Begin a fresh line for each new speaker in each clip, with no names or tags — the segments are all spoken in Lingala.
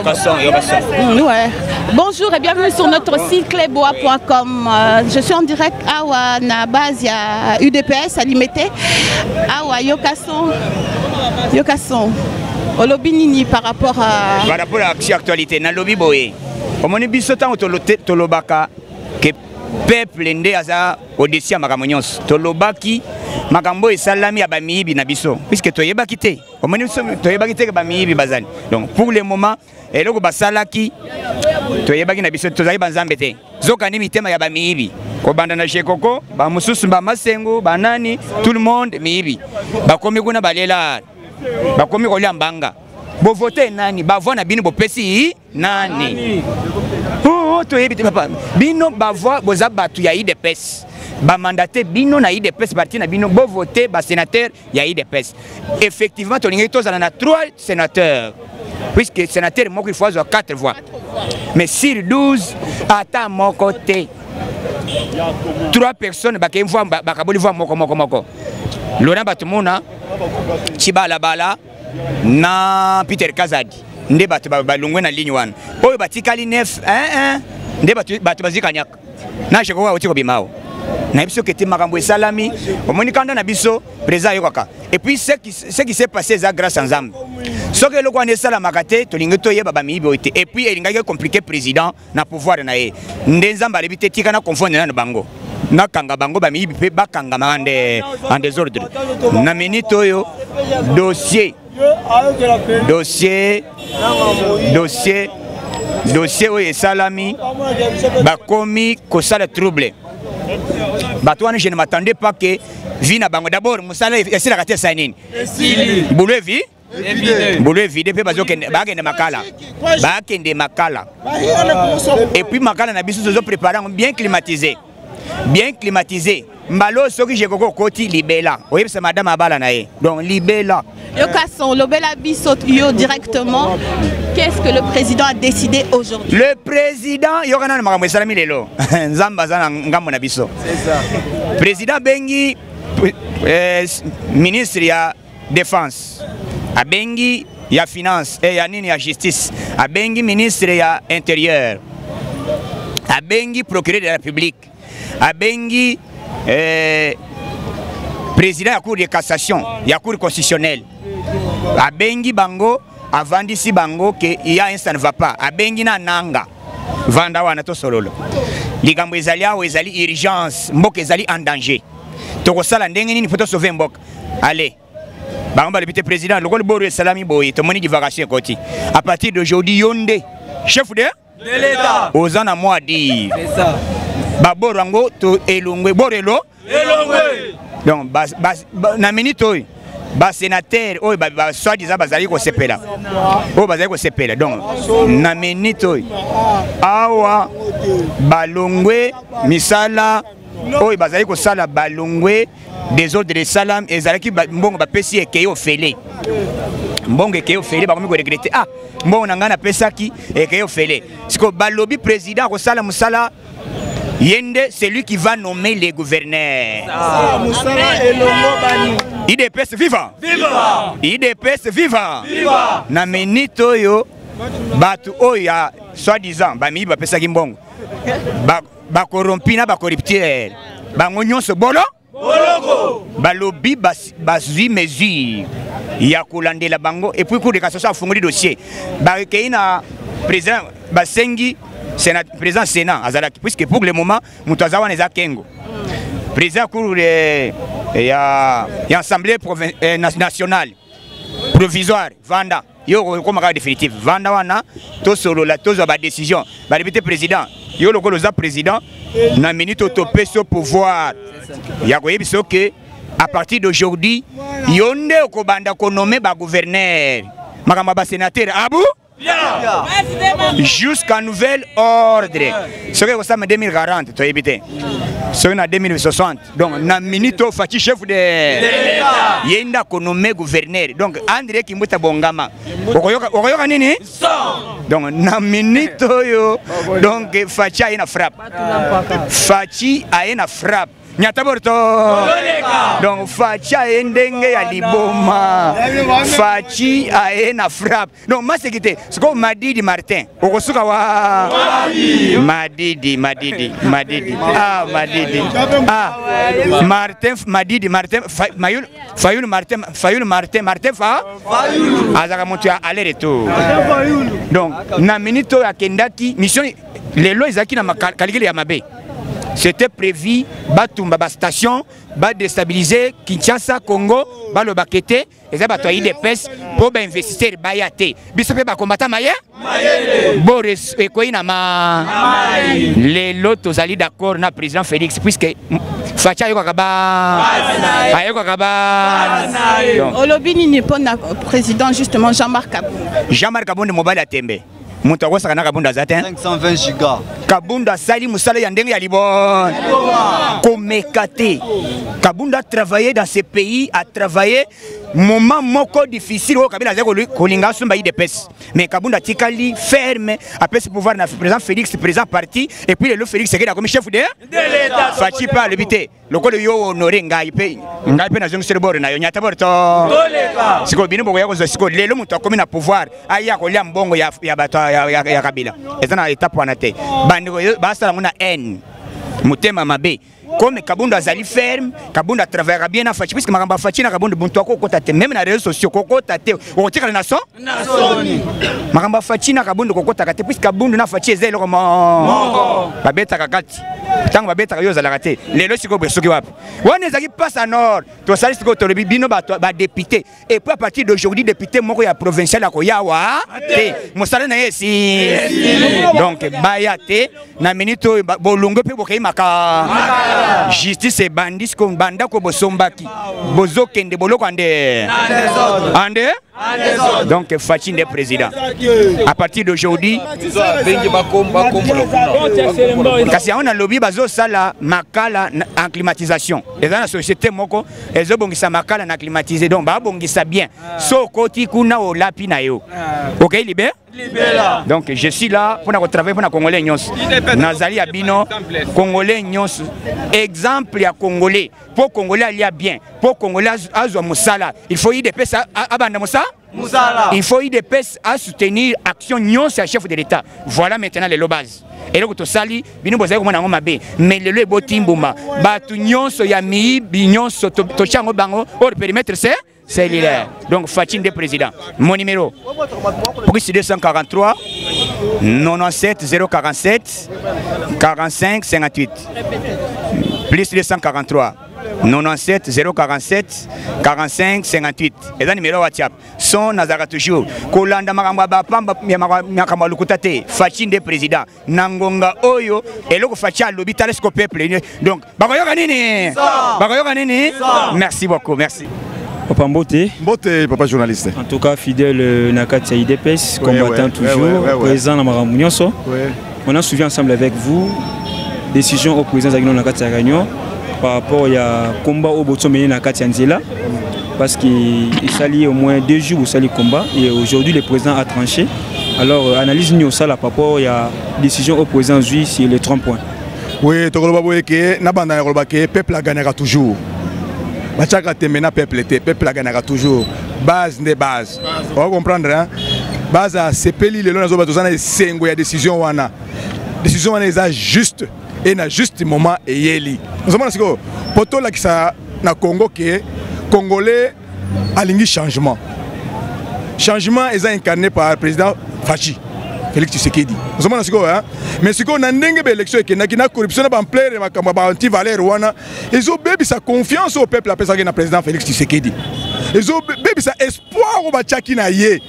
Ouais. Bonjour et bienvenue sur notre site clébois.com. Je suis en direct à la base, il y a UDPS à Limité. Awa Yokason. Olobinini par rapport à
l'actualité. Dans le lobby boy. Au moment où tolobaka que peuple ndé aza au-dessus makamonyos. Tolobaki makambo esalami ya bamiyibi na biso. Puisque toyebaki te. Au moment où toyebaki te que bamiyibi bazali. Donc pour le moment eloko basalaki toyebaki na biso tozali banzambe te. Zokani mitema ya bamiyibi. Kobanda na Shekoko, ba mususu ba masengo, ba nani, tout le monde miyibi. Bakomi kuna balela. Bakomi kolia mbanga. Bo voter nani, ba voix na bino bo pesi nani. Oh to yebite papa. Bino ba voix boza batu ya IDPS. Ba mandaté bino na IDPS parti na bino bo voter ba sénateur ya IDPS. Effectivement to lingi tozana na 3 sénateurs. Puisque sénateur moko il faut avoir 4 voix. Mais sur 12 ata moko te. 3 personnes ba voix bakaboli voix moko. Lona batumuna Chibala Bala na Peter Kazadi nde batu balungwe na ligne 1 oyo batikali 9 nde batu bazika nyaka na Shekoko otiko bimao na biso kete makambo esalami omoni kanda na biso président yokaka et puis ce qui s'est passé ça grâce à Nzambe soki eloko wana esalamaka te tolingi toyeba bamiyibi oyo te et puis elingaki compliqué président na pouvoir na ye nde Nzambe alebi te tika na confondre na bango nakanga bango bamiyibi pe bakanga en désordre na minute oyo dossier oyo esalami bakomi kosala trouble bato wana je ne m'attendais pas que vi na bango d'abord musala esilaka te sanini boulot vi boulot vide pe bakende makala et puis makala na biso tozo préparer bien climatisé mbalo soki Shekoko koti libela oui c'est madame abala na ye donc libela
Yokason lobela biso yo directement qu'est-ce que le président a décidé aujourd'hui
le président yokana na makambo esalami lelo nzamba za ngambo na biso c'est ça président bengi ministre ya défense abengi ya finance et ya nini ya justice abengi ministre ya intérieur abengi procureur de la République abengi président ya cour de cassation ya cour constitutionnelle abengi bango avandisi bango que il y a un ça ne va pas abengi na nanga vanda wana to sololo likambo ezali awo ezali urgence mboka ezali en danger tokosala ndenge nini poto sauver mboka allez bango balibite président lokolo boru salami boyi to moni divagation koti à partir d'aujourd'hui yonde chef de l'État ozana moi dire c'est ça baboro ngo to elongwe borelo elongwe donc na minute oyo ba sénateur oyo ba soi-disant bazali ko sepela oyo bazali ko sepela donc na minute oyo awa balongwe misala oyo bazali ko sala balongwe des ordres de salam ezalaki mbongo ba pesi ekeyo fele mbongo ekeyo fele bakomi ko regretter mbongo na ngana pesaki ekeyo fele siko balobi président ko sala musala Yende, c'est lui qui va nommer les gouverneurs. IDPS viva! Viva! IDPS viva! Viva! Na menito yo, batu oya, soi-disant, bami ba pesa kimbongo. Ba corrompi na ba corrupteur. Ba ngonyon se bolo? Boloko! Ba lobby ba zui mesure. Ya kolande la bango et puis cour de cassation a fongoli dossier. Ba rekeina président ba sengi président Sénat azalaki puisque pour le moment mutazawa neza kengo président cour ya assemblée nationale provisoire vanda yo comme cas définitif vanda wana to solo la tozo ba décision ba député président yo lokolo za président na minute to peso pouvoir ya koyebiso que à partir d'aujourd'hui yonde okobanda ko nommer ba gouverneur makamba ba sénateur abu jusqu'à nouvel ordre. Ce que ça en 2040, tu as évité. Ce que en 2060. Donc, na minute au fati chef de l'État. Yenda konomé gouverneur. Donc, André Kimbuta Bongama. Okoyoka nini? Donc, na minute yo. Donc, Fachi a une frappe. Fachi a une frappe. Nyataborto. Donc Fachi a ndenge ya liboma. Fachi a na frappe. Donc ma sécurité, c'est comme Madidi Martin. Okosuka wa Madidi. Ah Madidi. Ah Martin Madidi Martin Fayul Martin fa. Azaka montu aller retour. Donc na minute ya kendaki mission les lois ezaki na calcul ya mabe. C'était prévu, Batumba, ba station, ba déstabiliser Kinshasa, Congo, ba le bakete, et ça va toyer des pèses pour investir bayate. Bisopé ba combattant maye? Boris et quoi ma les lots aux alliés d'accord na président Félix puisque Facha yoko kaba ayoko kaba.
Olobini n'est pas président justement Jean-Marc Kabunda.
Jean-Marc Kabunda mobile à Tembe. Moutawa sakana Kabunda zaten
520 gigas.
Kabunda sali musala ya ndenge ya libon. Komekate. Kabunda a travaillé dans ce pays, a travaillé moment moko difficile au Kabila zeko kolinga sumba de pes. Mais Kabunda tikali ferme après ce pouvoir na président Félix président parti et puis le Félix qui a comme chef de l'État. Fachi pas le bité. Le col yo honoré ngai pe na zongo serbor na yo nyata borto. Siko bino boya ko siko lelo muto komi na pouvoir aya ko lia mbongo ya bato ya Kabila. Ezana étape wana te. Bandiko basa na haine. Mutema mabe. Comme Kabunda azali ferme, Kabunda travaillera bien à Fachi, puisque Maramba Fachi na Kabunda buntu ko kotate même na réseaux sociaux ko kotate on tire la nation Maramba Fachi na Kabunda ko kotate puisque Kabunda na Fachi ezelo comme babeta kakati tango babeta yo zala raté lelo siko besoki wapi wana ezaki passe à nord to sali siko to bino ba député et puis à partir d'aujourd'hui député moko ya provincial ya koyawa te mosala na yesi donc bayate na minute bolungo pe bokai maka justice et bandits comme banda ko bosombaki bozo kende boloko ande donc Fachi est président à partir d'aujourd'hui kasi on a lobby bazo sala makala en climatisation et dans la société moko ezo bongisa makala na climatiser donc ba bongisa bien so koti kuna o lapi na yo OK libère. Donc je suis là pour travailler pour les Congolais nyos. Nazali Abino, Congolais nyos. Exemple à Congolais. Pour Congolais aller bien. Pour Congolais azwa musala. Il faut y des pèses à banda musala. Il faut y des pèses à soutenir action nyos à chef de l'État. Voilà maintenant les lobas. Et donc to sali bino bozaye ko mona mabe. Mais le botimbuma. Batu nyos ya mi binyos to chango bango au périmètre c'est l'hilaire. Donc Fachi de président. Mon numéro plus 243 97 047 45 58. Plus 243 97 047 45 58. Et le numéro WhatsApp. Son Nazara toujours. Kolanda Maramba Pamba Miakama Lukutate. Fachi de président. Nangonga Oyo. Et le Fachi à l'hôpitalesco peuple. Donc, merci beaucoup. Merci.
Papa Mbote.
Mbote, papa journaliste.
En tout cas, fidèle Nakatia IDPS, combattant toujours, présent dans Marambounionso. On a suivi ensemble avec vous décision au président Zagino Nakatia Gagnon par rapport à combat au Botso mené Nakatia Nzela. Parce qu'il s'allie au moins 2 jours au sali combat et aujourd'hui le président a tranché. Alors, analyse nous ça par rapport à décision au président Zui sur les 30 points.
Oui, le peuple gagnera toujours. Bachaka temena peuple gagnera toujours. Base de base. On va comprendre hein. Base à CPLI le long bazozana sengo ya décision wana. Décision wana est juste et na juste moment et yeli. Nous sommes là poto la kisa na Congo que Congolais alingi changement. Changement est incarné par le président Fachi. Félix Tshisekedi. Nous sommes là, mais si on a une élection qui a corruption, anti-valeur, ils ont bébi sa confiance au peuple après ça le président Félix Tshisekedi. Ils ont bébi sa espoir au Bachaki Naye.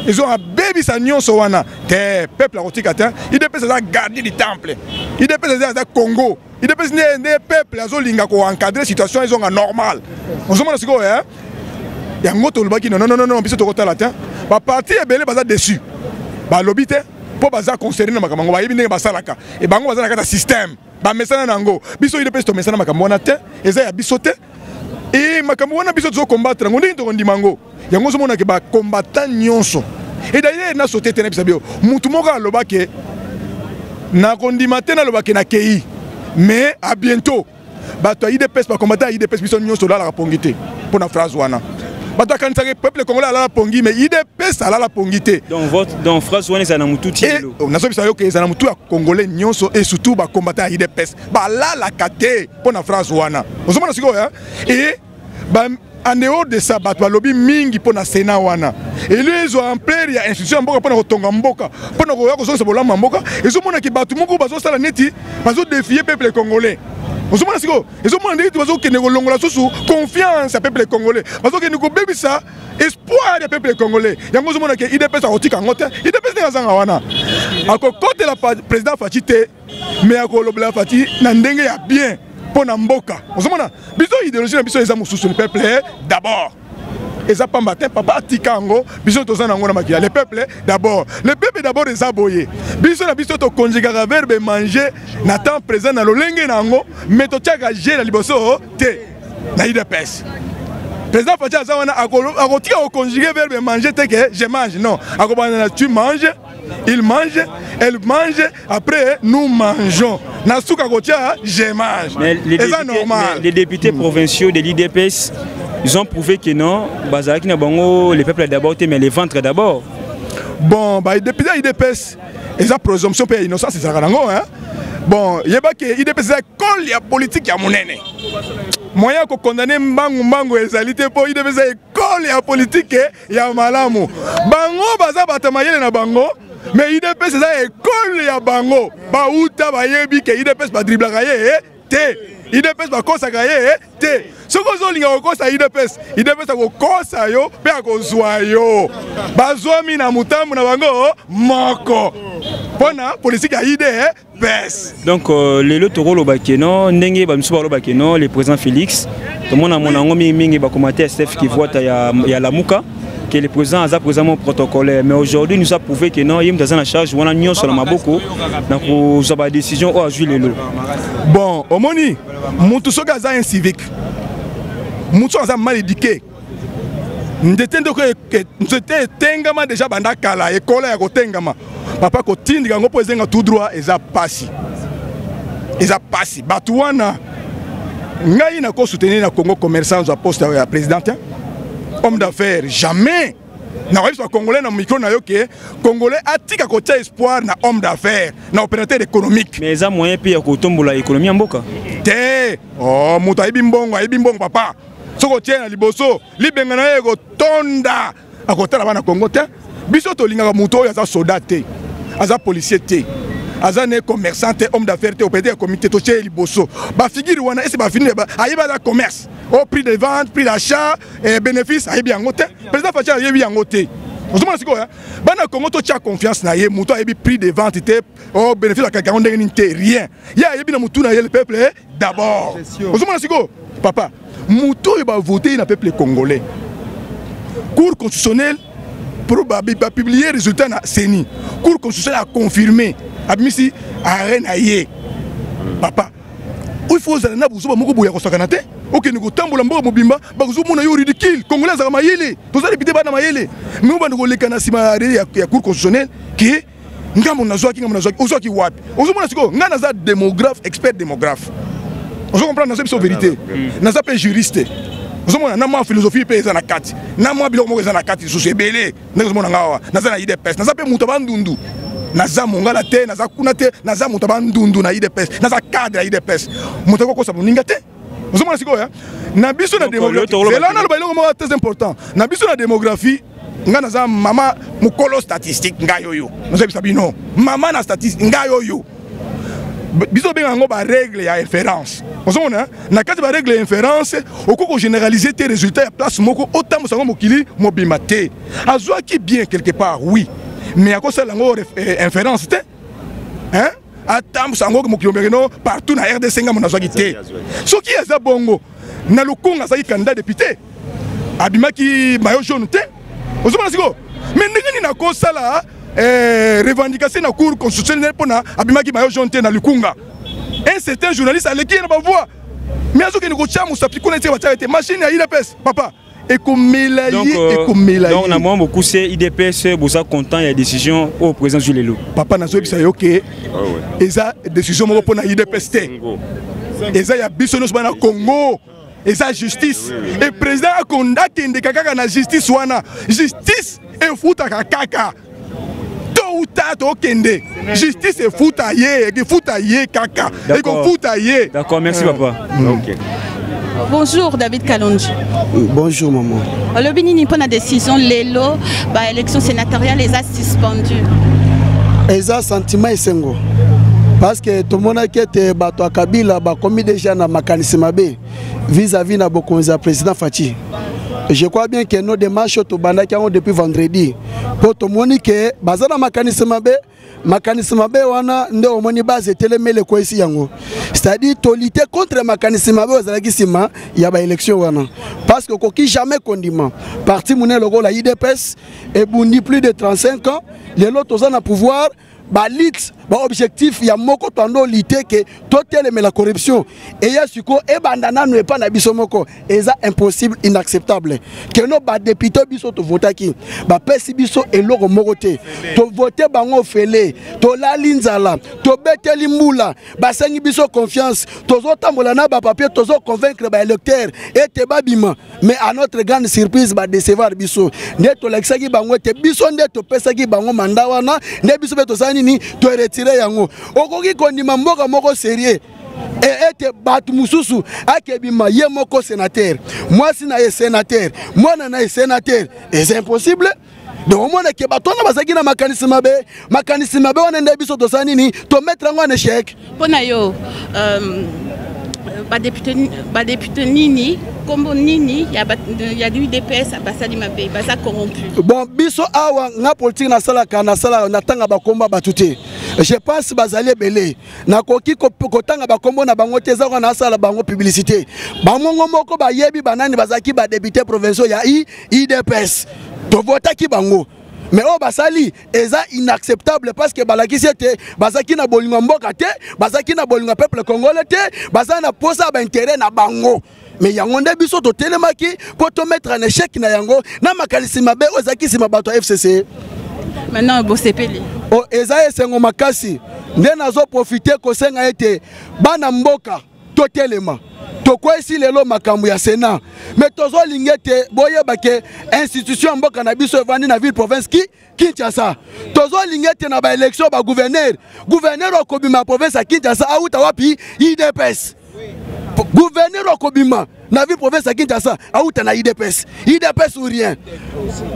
Ils ont bébi sa nion sowana. Le peuple a retiré, il dépêche à garder du temple. Il dépêche à Congo. Il dépêche des peuples à encadrer la situation, ils ont normal. Nous sommes là, il y a un autre qui non, puis c'est au côté là. La partie est belle, basée dessus. Lobby pour baza concerné makambo ba yebi basalaka et bango bazalaka ta système ba mesana nango biso ile pesto mesana makambo na te eza ya biso te et makambo na biso zo combattre ngo ndinto kondimango yango zo mona ke ba combattant nyonso et d'ailleurs na sauté tena bisabio mutu moko alobake na kondimate na lobake na kei mais à bientôt bato IDPS ba combattant IDPS biso nyonso la pongité pour na phrase wana. Bato kanisa ke peuple congolais ala la pongi mais IDPS ala la pongité.
Donc phrase wana ça na mutu tielo.
Na so bisa yo ke ça na mutu ya congolais nyonso et surtout ba combattant IDPS. Ba la kate pour na phrase wana. Vous comprenez siko hein? Et ba en dehors de ça, bato lobby mingi pour na Sénat wana. Et les ont ampleur ya institution mboka pour na kotonga mboka, pour na koya ko so bolama mboka. Et so mona ki bato moko bazo sala neti, bazo défier peuple congolais. Vous comprenez siko? Et so mona ndiki bazo kene kolongola sosu confiance à peuple congolais. Bazo kene ko bebisa espoir du peuple congolais. Yango so mona ke IDPS a otika ngote, IDPS ne zanga wana. Ako côté la président Fatite, mais ako lobla Fati na ndenge ya bien. Pour Namboka, vous savez, biso idéologie na biso eza mususu le peuple d'abord. Eza pas matin papa tikango, biso to zana ngona makia le peuple d'abord. Le peuple d'abord eza boye. Biso na biso to conjuguer verbe manger na temps présent na lolenge nango, mais to tiaka je na liboso te na IDPS. Président Fatia azawana akotika au conjuguer verbe manger te que je mange non. Akobana tu manges, il mange, elle mange, après nous mangeons. Nasuka Gotia, je mange.
Mais les députés provinciaux de l'IDPS, ils ont prouvé que non, Bazaki Nabango, les peuples d'abord, mais les ventres d'abord.
Bon, les députés de l'IDPS, ils ont présomption pour innocence, c'est ça. Bon, il y a pas que l'IDPS est école de politique à mon aîné. Moyen de condamner Mbango et Zalité pour l'IDPS est école de politique à Malamu. Bango, Baza Batamaye na Bango. Mais IDPS c'est ça école ya bango ba uta ba yebi ke IDPS ba dribla gaye te IDPS ba kosa gaye te soko zo linga kosa IDPS ko kosa yo pe akozwa yo bazwami na mutambu na bango moko pona politique ya IDPS.
Donc les lotoro lo bakeno ndenge ba msuba lo bakeno le président Félix to mona monango mingi ba commenter STF qui voit ya Lamuka que le président a présentement protocolaire, mais aujourd'hui nous a prouvé que non, il y a une charge, on a mis sur la maboko, donc nous avons une décision à jouer les lots.
Bon, au moni, nous sommes un civique, nous sommes mal éduqués. Nous étions tengama déjà banda kala, école ya tengama. Papa ko tindi ngo pozenga tout droit eza passi. Eza passi. Batouana ngai na ko soutenir na Congo commerçant za poste ya président. Homme d'affaires, jamais. Na web congolais na micro na yoke congolais atika ko tia espoir na homme d'affaires, na opérateur économique.
Mais ça moyen pe ko tombola économie mboka.
Te, oh muta ibimbongo papa. Soko tia na liboso, libenga na yego tonda. Akotala bana Congo te. Biso to linga muto ya za soldat te. Aza policier te. Azane commerçant, homme d'affaires, opérateur comité, toché liboso. Ba figure wana ese ba finir ba ayiba da commerce. Au prix de vente, prix d'achat, bénéfice, ayibi yangote. Président Fatia ayibi yangote. Vous comprenez ce que c'est? Bana Congo to tia confiance na ye, muto ayibi prix de vente te, au bénéfice à quelqu'un ndenge rien. Ya ayibi na mutu na ye le peuple d'abord. Vous comprenez ce que papa, muto il va voter na peuple congolais. Cour constitutionnelle pour publier résultat na CENI. Cour constitutionnelle a confirmé. Abimisi arène aye papa il faut zana buzo moko boya ko sakanate OK nous tambola mboka mobimba bakuzo mona yo ridicule congolais za mayele to za député bana mayele nous bana ko lekana sima ya cour constitutionnelle qui ngamo nazwa ki wapi ozo mona siko ngana za démographe expert démographe ozo comprendre na vérité na za pe juriste ozo mona na ma philosophie pe za na kati na ma biloko moko za na kati so sebele ndezo mona ngawa na za na IDPS na za pe muto bandundu naza mongala te naza kuna te naza muto bandundu na IDPS naza cadre ya IDPS muto ko kosa boninga te ozo mona siko ya na biso na démographie c'est là na lo mo très important na biso na démographie nga naza mama mukolo statistique nga yoyo naza bisabino mama na statistique nga yoyo biso benga ngo ba règle ya inférence ozo mona na kati ba règle ya inférence okoko généraliser tes résultats ya place moko otambo sango mokili mobima te azwa ki bien quelque part oui. Mais à cause de l'inférence, hein? Attends, sango mokilomberino partout na RDC nga mona zwakité. Ce qui est ça bongo, na lukunga sa candidat député. Abimaki mayo jaune te. Ozomana siko. Mais ndenge na kosa la revendication na cour constitutionnelle pona abimaki mayo jaune te na lukunga. Un certain journaliste a l'équipe na ba voix. Mais azoke ni ko chamu sa pikona te ba te machine ya IDPS papa. Donc,
on a beaucoup c'est IDPS, vous êtes content de la décision au président Jules Lelo.
Papa n'a pas dit que et ça décision pour la IDPS. Et ça, il y a Bissonus dans Congo. Et ça, justice. Et le président a condamné que la justice soit justice et fout à caca. Tôt ou tard, kende. Justice et fout à yé, caca. Et qu'on fout à yé.
D'accord, merci papa. Ok.
Bonjour David Kalonji.
Bonjour maman.
Le Bénin n'a pas de décision, l'élo, l'élection sénatoriale les a suspendus.
Et ça, sentiment est singo. Parce que tout le monde qui était battu à Kabila, commis déjà dans mécanisme vis-à-vis de le président Fachi. Je crois bien que nos démarches au Banda qui ont depuis vendredi. Pour tout le monde qui est basé dans le mécanisme B, wana nde omoni base telemele ko ici yango. C'est-à-dire to lutter contre le mécanisme B ozalaki sima ya ba élection wana. Parce que koki jamais condiment. Parti mune logo la IDPS et bundi plus de 35 ans, les autres ont pouvoir ba lit ba objectif ya moko tando lutter que totel mais la corruption et ya suko e bandana no pas na biso moko eza impossible inacceptable que no ba député biso to votaki ba pesi biso eloko moko te to voter bango fele to la linzala to beteli mbula ba sengi biso confiance to zo tambola na ba papier to zo convaincre ba électeur et te babima mais à notre grande surprise ba décevoir biso ne to lexaki bango te biso nde to pesaki bango mandat wana ne biso be to sani ni to retirer yango okoki kondima mboka moko sérieux et ete batu mususu akebima ye moko sénateur moi si na ye sénateur moi na ye sénateur et c'est impossible donc au moins que batona bazaki na mécanisme B on ende biso to sani ni to mettre en échec
pona yo ba député nini kombo nini ya l'UDPS basali mabe baza corrompu.
Bon biso awa nga politique na sala na tanga ba komba batuté. Je pense bazali belé na koki ko tanga ba kombo na bango te za na sala bango publicité. Ba mongo moko ba yebi banani bazaki ba député provinciaux ya IDPS. To vota ki bango. Mais oh basali eza inacceptable parce que balakisi était bazaki na bolingo mboka te bazaki na bolingo peuple congolais te bazana posa ba intérêt na bango mais yango nde biso to telemaki pour te mettre en échec na yango na makalisi mabe ozaki sima bato FCC
maintenant bo sepeli
oh eza esengo makasi nde nazo profiter ko senga ete bana mboka to telema to kwa isi lelo makambu ya Sénat mais tozo lingete boye bake institution mboka na biso evandi na ville province ki Kinshasa tozo lingete na ba élection ba gouverneur okobima province ya Kinshasa auta wapi IDPS gouverneur okobima na ville province ya Kinshasa auta na IDPS ou rien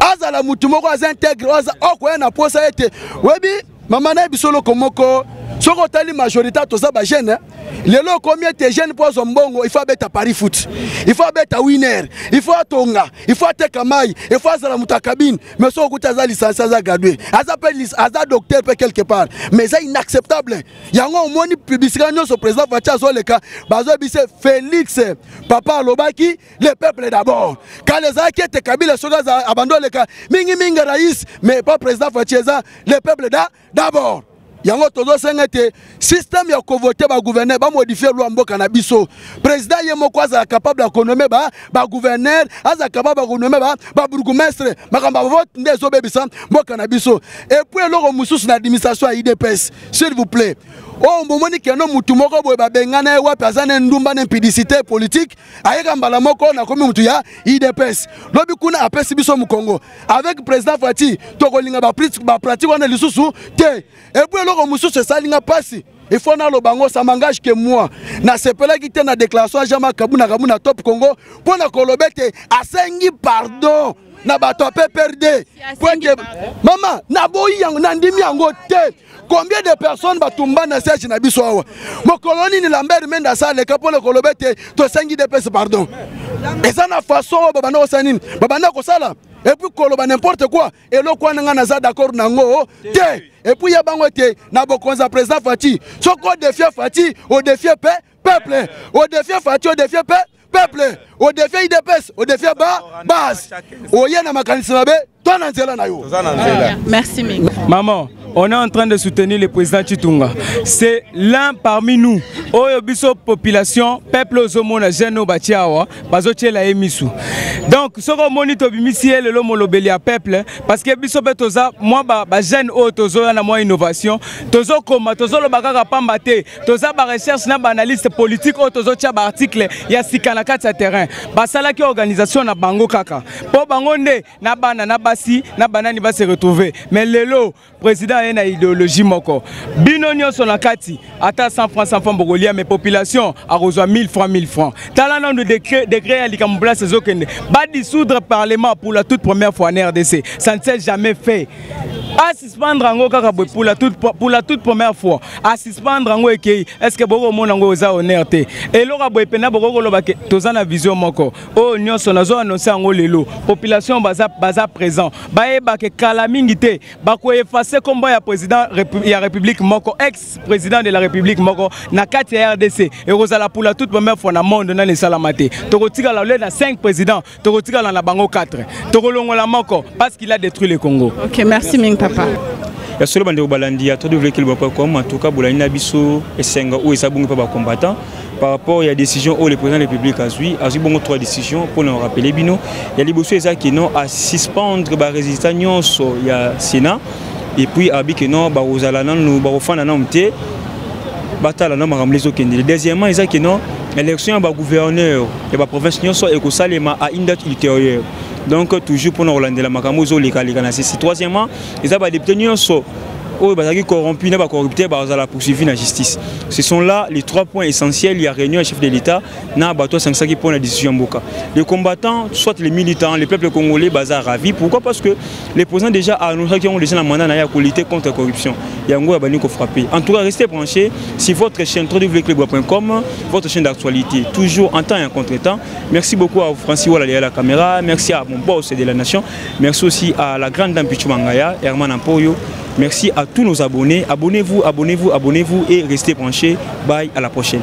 azala mutu moko az intègre okoya na posa ete webi mama na bisolo komoko soko tali majorité toza ba jeune lelo combien de jeunes pour zombongo il faut beta Paris foot il faut beta winner il faut tonga il faut teka mai il faut azala mutakabine mais soko kutaza licence za gradué aza docteur quelque part mais c'est inacceptable yango moni publicité nyonso président Facha Zoleka bazo bise Félix papa lobaki le peuple d'abord quand les enquêtes Kabila soga abandoleka mingi rais mais pas président Facha le peuple d'abord. Yango tozo sengete système ya ko voter ba gouverneur ba modifier loi mboka na biso président ye moko aza capable ya nommer ba gouverneur aza capable ya nommer ba bourgmestre makamba vote ndezo bebisa mboka na biso et puis eloko mususu na administration ya IDPS s'il vous plaît oh mbomoni keno mutu moko boye ba bengana wapi azana ndumba na impudicité politique ayeka mbala moko na komi mutu ya IDPS lobi kuna apesi biso mu Congo avec président Fati to kolinga ba pratique wana lisusu te et puis eloko mususu salinga pasi il faut na lobango ça m'engage que moi na sepela ki te na déclaration Jama Kabuna Top Congo pour na kolobete asengi pardon na bato PPRD maman na boyi yango na ndimi yango te. Combien de personnes batumba na siège na biso awa mokoloni ni Lambert Menda sale kapole kolobete to sengi de pesa pardon et ça na façon babana osanini babana ko sala et puis koloba n'importe quoi et lo kwa nga na za d'accord nango te et puis ya bango te na bokonza président Fati soko défier Fati au défier peuple au défier Fati au défier peuple au défier IDPS au défier base o yena makanisa be to na nzela na yo
merci
maman on est en train de soutenir le président Chitunga. C'est l'un parmi nous. Oyobiso population, peuple ozomona jeune obatiawa, bazotiela emisu. Donc, ce qu'on monite bimisi le lomolobeli à peuple, parce que biso betoza, moi ba jeune o tozo na moi innovation, tozo koma tozo lo bakaka pambate, toza ba recherche na ba analyste politique o tozo tia ba article ya sikana kati ya terrain. Ba sala ki organisation na bango kaka. Po bango nde na bana na basi na banani va se retrouver. Mais lelo président a une idéologie moko. Bino nyonso na kati ata 100 francs 100 francs bogolia mais population a reçoit 1000 francs 1000 francs. Talana de décret à likamboula sezokende. Ba dissoudre parlement pour la toute première fois en RDC. Ça ne s'est jamais fait. À suspendre en kaka pour la toute première fois. À suspendre en est-ce que boko monango za honneur te. Et lora boepena boko lobake tozana vision moko. Oh nyonso nazo annoncer en lelo. Population baza présent. Baeba ke kalamingi te. Bako effacer combat ya président ya République moko ex-président de la République moko na kati ya RDC. Et rozala pour la toute première fois na monde na les salamate. Tokotika la le na 5 présidents, tokotika la na bango 4. Tokolongola moko parce qu'il a détruit le Congo.
OK, merci Ming papa.
Ya solo bande obalandi ya to développer le comme en tout cas bolani na biso esenga ou esabungi pa combattant par rapport à la décision où le président de la République a eu bon 3 décisions pour nous rappeler bino il y a les bosso ça qui non à suspendre ba résistance il y a Sénat et puis abi que non ba ozala nous ba ofana na mté batala na maramlezo kende. Deuxièmement ils a que non élection ba gouverneur et ba province nyonso et ko salema à une date ultérieure. Donc toujours pour nous Hollande la makamozo les na c'est. Troisièmement ils a ba député nyonso oh bah qui corrompu n'a pas corrupté bah la poursuivi la justice. Ce sont là les 3 points essentiels. Il y a réunion chef de l'État n'a bateau 500 qui prend la décision Mboka. Les combattants, soit les militants, les peuples congolais bazar ravis. Pourquoi? Parce que les présidents déjà annoncé qu'ils ont déjà un mandat pour lutter contre la corruption. Il y a un gros abonné qui frappé. En tout cas restez branchés. Si votre chaîne www.club.com, votre chaîne d'actualité toujours en temps et en contre-temps. Merci beaucoup à Francis Walla à la caméra. Merci à mon boss de la nation. Merci aussi à la grande dame Pichu Mangaya, Herman Amporio. Merci à tous nos abonnés. Abonnez-vous, abonnez-vous, abonnez-vous et restez branchés. Bye, à la prochaine.